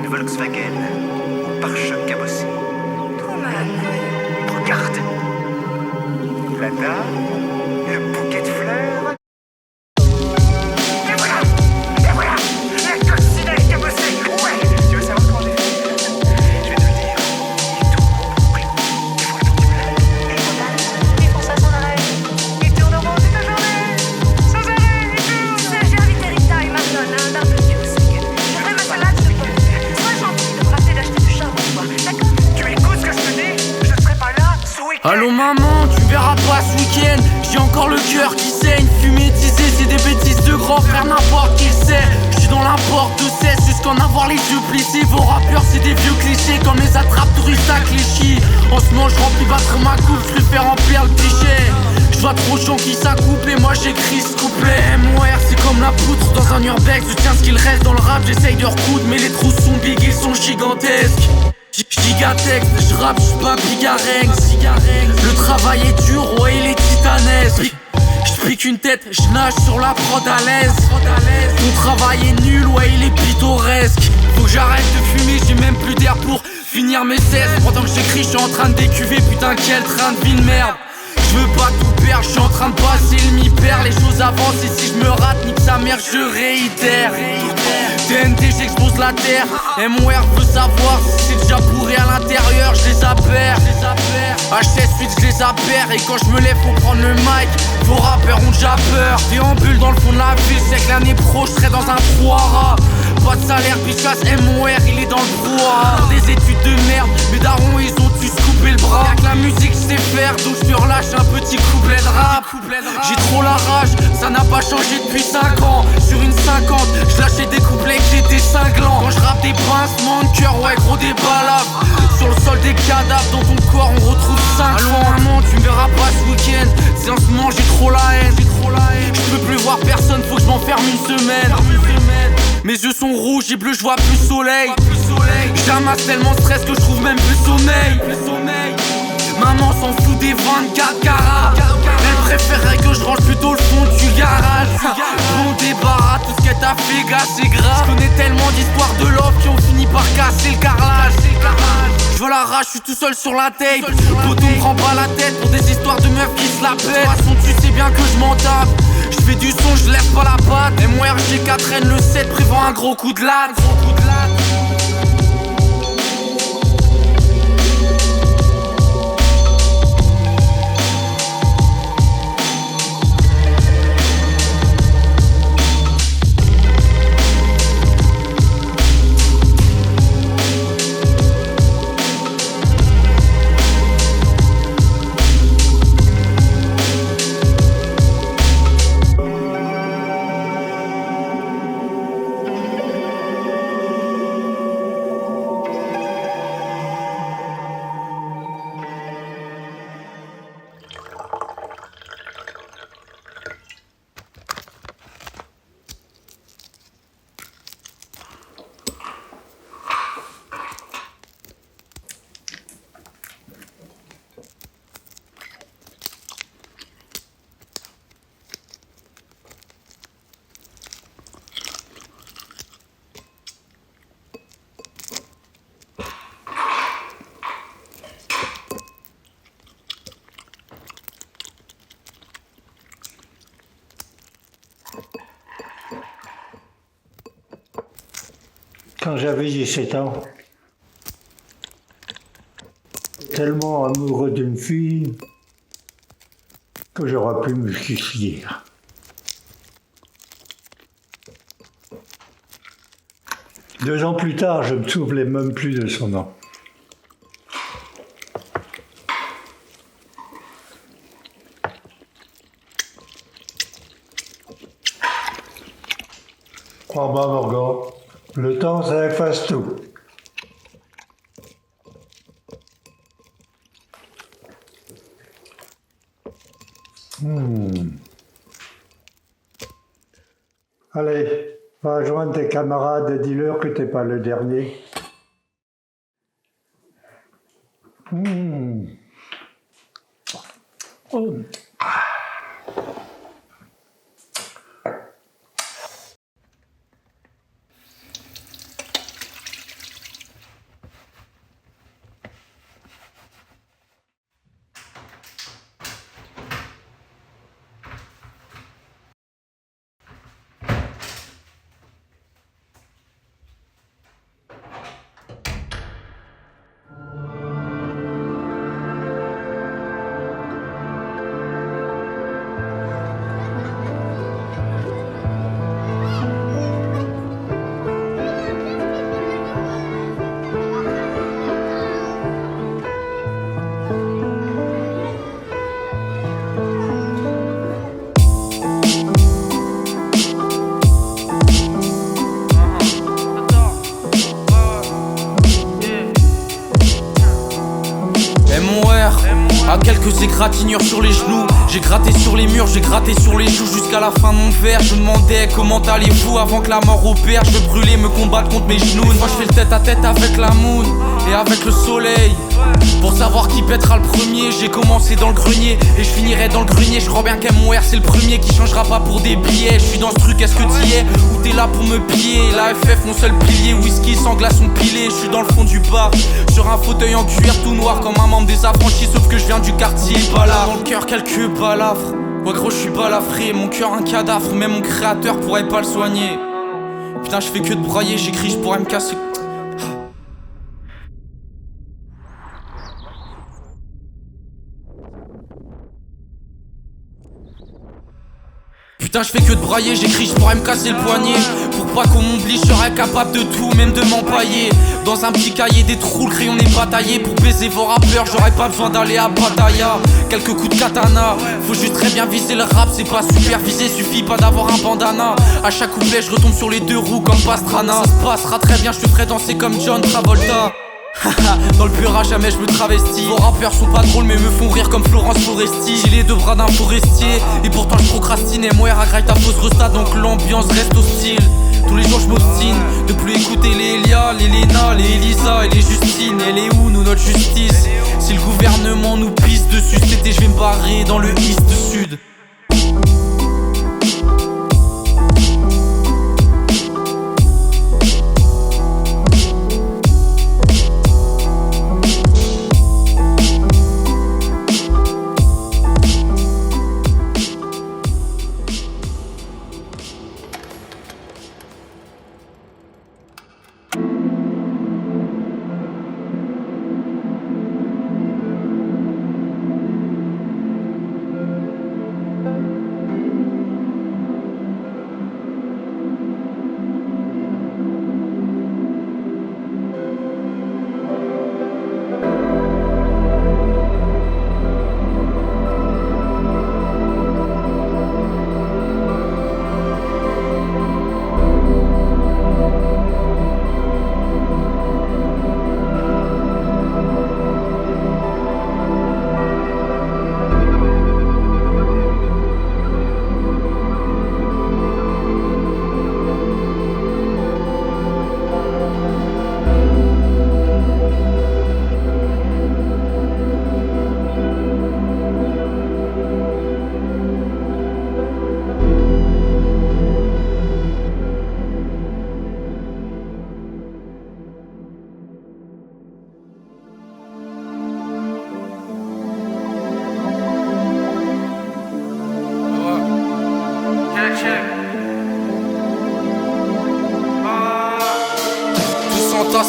de Volkswagen, au pare-choc cabossé. Truman. Regarde. La dame, le bouquet de fleurs. Et voilà. Et voilà. La coccinelle cabossée. Ouais. Tu veux savoir comment on est fait? Je vais te le dire. Il tourne en boucle. Des fois le temps du plein. Et voilà. Ils font ça sans arrêt. Il tourne en rond toute la journée. Sans arrêt. Il tourne. Tu sais, j'ai invité Rita et Marlon à un barbecue ce week-end. Je ferai ma salade de pommes. Sois gentil de me rappeler d'acheter du charbon, quoi. D'accord? Tu écoutes ce que je te dis? Je ne serai pas là ce week-end. Allô maman, tu verras pas ce week-end. J'ai encore le cœur qui saigne. Fumer, teaser, c'est des bêtises de grand frère, n'importe qui le sait. J'suis dans l'importe de cesse jusqu'en avoir les yeux plissés. Vos rappeurs c'est des vieux clichés comme les attrapes touristes à Clichy. En ce moment je remplis battre ma coupe, je préfère remplir le cliché. Je vois trop de gens qui s'accoupent et moi j'écris ce couplet. MOR c'est comme la poutre dans un urbex. Je tiens ce qu'il reste dans le rap, j'essaye de recoudre. Mais les trous sont big, ils sont gigantesques. Gigatexte, je rappe, j'suis pas bigareng. Le travail est dur, ouais il est titanesque. J'pique une tête, j'nage sur la prod à l'aise. Mon travail est nul, ouais il est pittoresque. Faut que j'arrête de fumer, j'ai même plus d'air pour finir mes 16. Pendant que j'écris, j'suis en train de décuver, putain quel train de vie de merde. Je veux pas tout perdre, je suis en train de passer le mi-père. Les choses avancent et si je me rate, nique sa mère, je réitère. TNT, j'expose la terre. MOR veut savoir si c'est déjà pourri à l'intérieur, je les appaire. HS8, je les appaire. Et quand je me lève, faut prendre le mic. Vos rappeurs ont déjà peur. Déambule dans le fond de la ville, c'est que l'année pro, je serai dans un trou à rats. Pas de salaire, puis chasse MOR, il est dans le brouhaha. Des études de merde, mes darons ils ont tous coupé le bras. Y'a que la musique je sais faire, donc je te relâche un petit couplet de rap. J'ai trop la rage, ça n'a pas changé depuis 5 ans. Sur une 50, je lâchais des couplets que j'étais cinglant. Quand je rappe des pincements de cœur, ouais gros des balafres. Sur le sol des cadavres, dans ton corps on retrouve 5 Allô maman, tu me verras pas ce week-end. C'est en ce moment j'ai trop la haine. Je peux plus voir personne, faut que je m'enferme une semaine. Mes yeux sont rouges et bleus, je vois plus soleil. J'amasse tellement de stress que je trouve même plus sommeil. Maman s'en fout des 24 carats. Elle préférerait que je range plutôt le fond du garage. Bon débarras, tout ce qu'elle t'a fait, gars, c'est grave. Je connais tellement d'histoires de love qui ont fini par casser le carrelage. Je veux la rage, je suis tout seul sur la tape. Poto me prend pas la tête pour des histoires de meufs qui se la pètent. De toute façon tu sais bien que je m'en tape. Je fais du son, je lève pas la patte. MORG4N le 7 prévoit un gros coup de latte. Quand j'avais 17 ans, tellement amoureux d'une fille que j'aurais pu me suicider. Deux ans plus tard, je me souvenais même plus de son nom. Crois-moi, Morgan, le temps, ça efface tout. Allez, va rejoindre tes camarades et dis-leur que t'es pas le dernier. Oh. À quelques égratignures sur les genoux, j'ai gratté sur les murs, j'ai gratté sur les joues jusqu'à la fin de mon verre. Je me demandais comment allez-vous avant que la mort opère. Je veux brûler, me combattre contre mes genoux. Moi je fais le tête à tête avec la moon et avec le soleil. Pour savoir qui pètera le premier, j'ai commencé dans le grenier et je finirai dans le grenier. Je crois bien qu'MOR c'est le premier qui changera pas pour des billets. Je suis dans ce truc, est-ce que t'y es ou t'es là pour me piller? La FF mon seul pilier, whisky sans glaçon pilé. Je suis dans le fond du bar, sur un fauteuil en cuir tout noir comme un membre des affranchis. Sauf que je viens du quartier, pas là. Dans le cœur quelques balafres. Ouais gros je suis balafré, mon cœur un cadavre. Même mon créateur pourrait pas le soigner. Putain je fais que de broyer, j'écris, je pourrais me casser. Putain je fais que de brailler, j'écris, je pourrais me casser le poignet. Pour pas qu'on m'oublie, je serais capable de tout, même de m'empailler. Dans un petit cahier des trous, le crayon n'est pas taillé. Pour baiser vos rappeurs, j'aurais pas besoin d'aller à Pattaya. Quelques coups de katana, faut juste très bien viser le rap. C'est pas supervisé, suffit pas d'avoir un bandana. À chaque couplet je retombe sur les deux roues comme Pastrana. Ça se passera très bien, je te ferai danser comme John Travolta. Dans le pur à jamais je me travestis. Vos rappeurs sont pas drôles mais me font rire comme Florence Foresti. J'ai les deux bras d'un forestier et pourtant je procrastine. MOR agraille ta fausse resta donc l'ambiance reste hostile. Tous les jours je m'obstine de plus écouter les Elia, les Lena, les Elisa et les Justine. Elle est où nous notre justice? Si le gouvernement nous pisse dessus cet été je vais me barrer dans le East-Sud.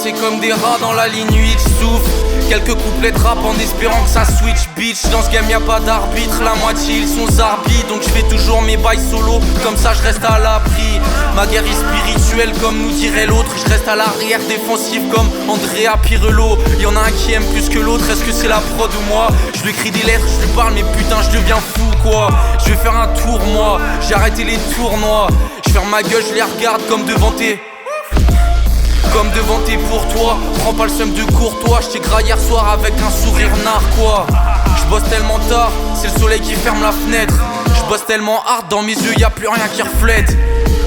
C'est comme des rats dans la ligne 8, souffle. Quelques couplets de rap en espérant que ça switch bitch. Dans ce game y'a pas d'arbitre, la moitié ils sont zarbi. Donc je fais toujours mes bails solo, comme ça je reste à l'abri. Ma guerre est spirituelle comme nous dirait l'autre. Je reste à l'arrière défensif comme Andrea Pirello. Y'en a un qui aime plus que l'autre, est-ce que c'est la prod ou moi? Je lui écris des lettres, je lui parle mais putain je deviens fou quoi. Je vais faire un tour moi, j'ai arrêté les tournois. Je ferme ma gueule, je les regarde comme devant tes... Comme devant tes pour toi, prends pas le seum de courtois. J't'ai graillé hier soir avec un sourire narquois. J'bosse tellement tard, c'est le soleil qui ferme la fenêtre. J'bosse tellement hard, dans mes yeux y'a plus rien qui reflète.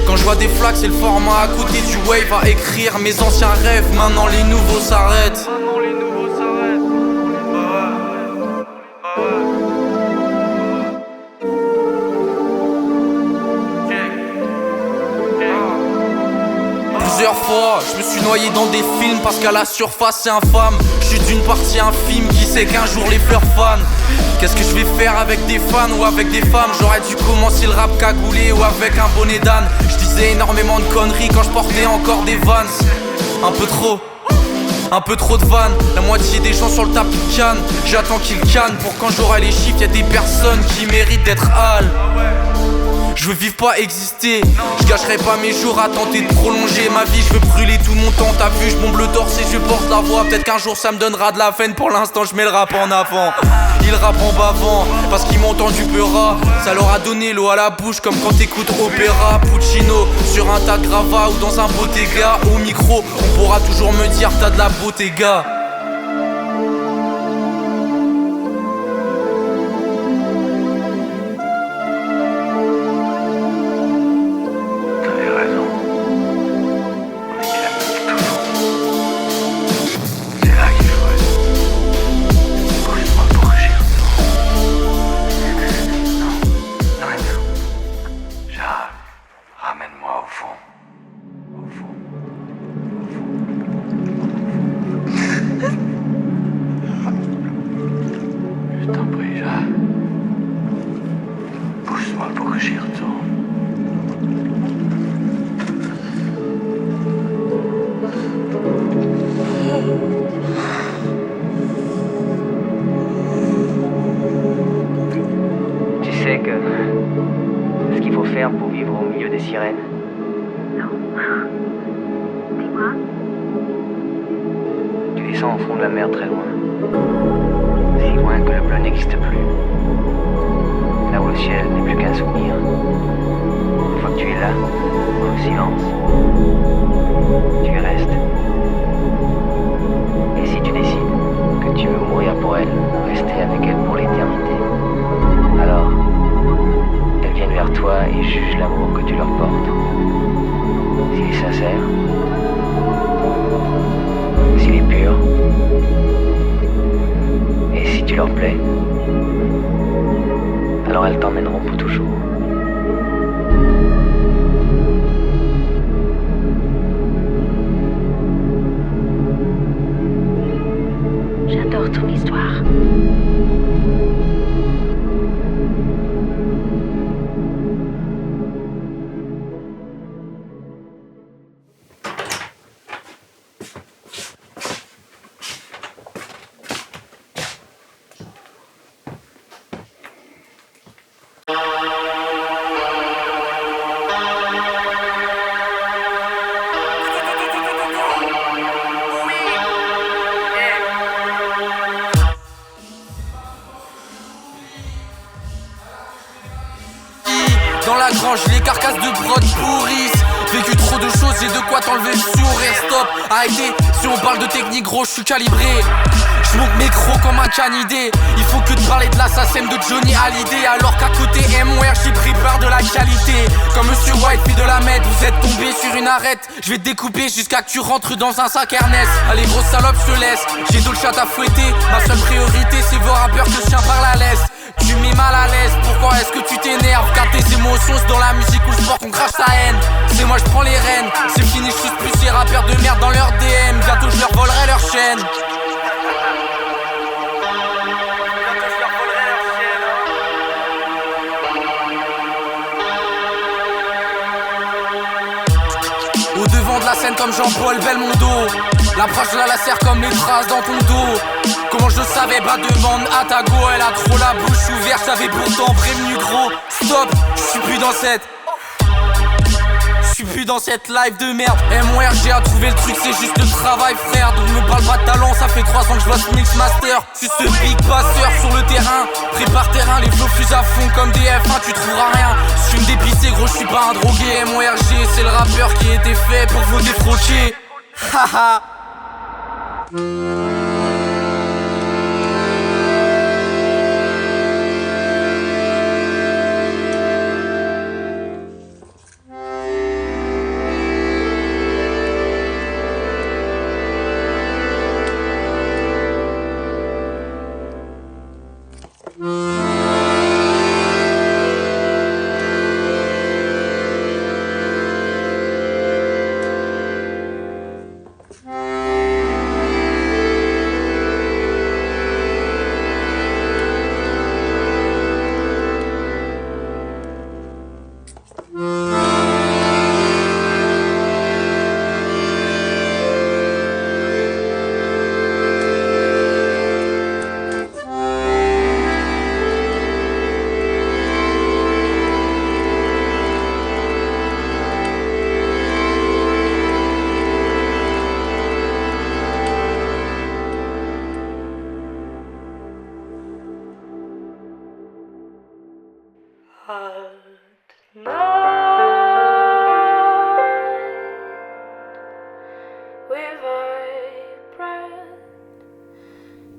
Quand je vois des flaques, c'est le format à côté du wave à écrire mes anciens rêves, maintenant les nouveaux s'arrêtent. Plusieurs fois, je me suis noyé dans des films parce qu'à la surface c'est infâme. Je suis d'une partie infime qui sait qu'un jour les fleurs fanent. Qu'est-ce que je vais faire avec des fans ou avec des femmes? J'aurais dû commencer le rap cagoulé ou avec un bonnet d'âne. Je disais énormément de conneries quand je portais encore des Vans. Un peu trop de vannes, la moitié des gens sur le tapis de Cannes. J'attends qu'ils cannent pour quand j'aurai les chiffres. Y'a des personnes qui méritent d'être hal. Je veux vivre pas exister, je gâcherai pas mes jours à tenter de prolonger ma vie. Je veux brûler tout mon temps, t'as vu, je bombe le torse et je porte la voix. Peut-être qu'un jour ça me donnera de la peine, pour l'instant je mets le rap en avant. Ils rappent en bavant, parce qu'ils m'ont entendu peurat. Ça leur a donné l'eau à la bouche comme quand t'écoutes opéra. Puccino, sur un tas de gravats ou dans un bottega. Au micro, on pourra toujours me dire t'as de la beauté gars. t'en prie, là. Pousse-moi pour que j'y retourne. Tu sais que ce qu'il faut faire pour vivre au milieu des sirènes, Dis-moi. tu descends au fond de la mer très loin. Si loin que le bleu n'existe plus. Là où le ciel n'est plus qu'un souvenir. Une fois que tu es là, dans le silence, tu y restes. Et si tu décides que tu veux mourir pour elle, rester avec elle pour l'éternité, alors elles viennent vers toi et jugent l'amour que tu leur portes. S'il est sincère, s'il est pur, et si tu leur plais, alors elles t'emmèneront pour toujours. J'adore ton histoire. Dans la grange, les carcasses de prod pourrissent. Vécu trop de choses, j'ai de quoi t'enlever le sourire. Stop, arrêtez, si on parle de technique gros, je suis calibré. Je monte mes crocs comme un canidé. Il faut que te parler de l'assassin de Johnny Hallyday. Alors qu'à côté MWR, j'ai pris peur de la qualité. Comme Monsieur White, puis de la med, vous êtes tombé sur une arête. Je vais te découper jusqu'à que tu rentres dans un sac Ernest. Allez grosse salope, je te laisse. J'ai d'autres chats à fouetter. Ma seule priorité, c'est vos rappeurs que je tiens par la laisse. Tu mets mal à l'aise, pourquoi est-ce que tu t'énerves? Car tes émotions, c'est dans la musique ou le sport qu'on crache sa haine. C'est moi, je prends les rênes. C'est fini, je suis plus ces rappeurs de merde dans leur DM. Bientôt, je leur volerai leur chaîne. Au devant de la scène comme Jean-Paul Belmondo. L'approche de la laser comme les traces dans ton dos. Comment je le savais, bah demande à ta go. Elle a trop la bouche ouverte, j'avais pourtant prévenu gros. Stop, je suis plus dans cette live de merde. MORG a trouvé le truc, c'est juste le travail frère. Donc me parle pas de talent, ça fait 3 ans que je bosse Mix Master. Juste ce big passeur sur le terrain. Prépare terrain, les flots fusent à fond comme des F1, tu trouveras rien. Si tu me dépissais gros, je suis pas un drogué. MORG, c'est le rappeur qui était fait pour vous défroquer. Haha.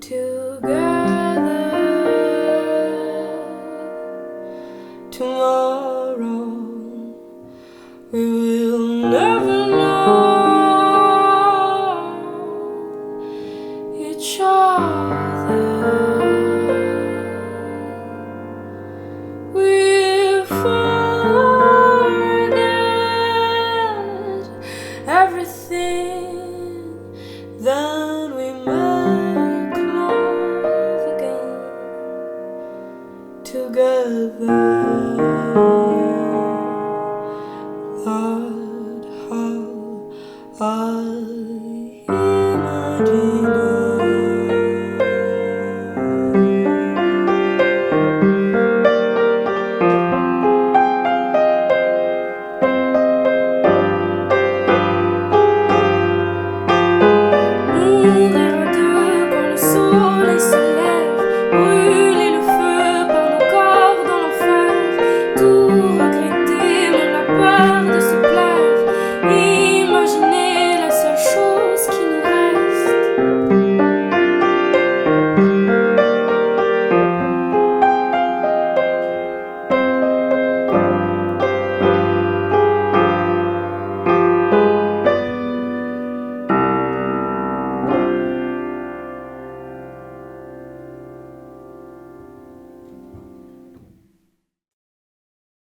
To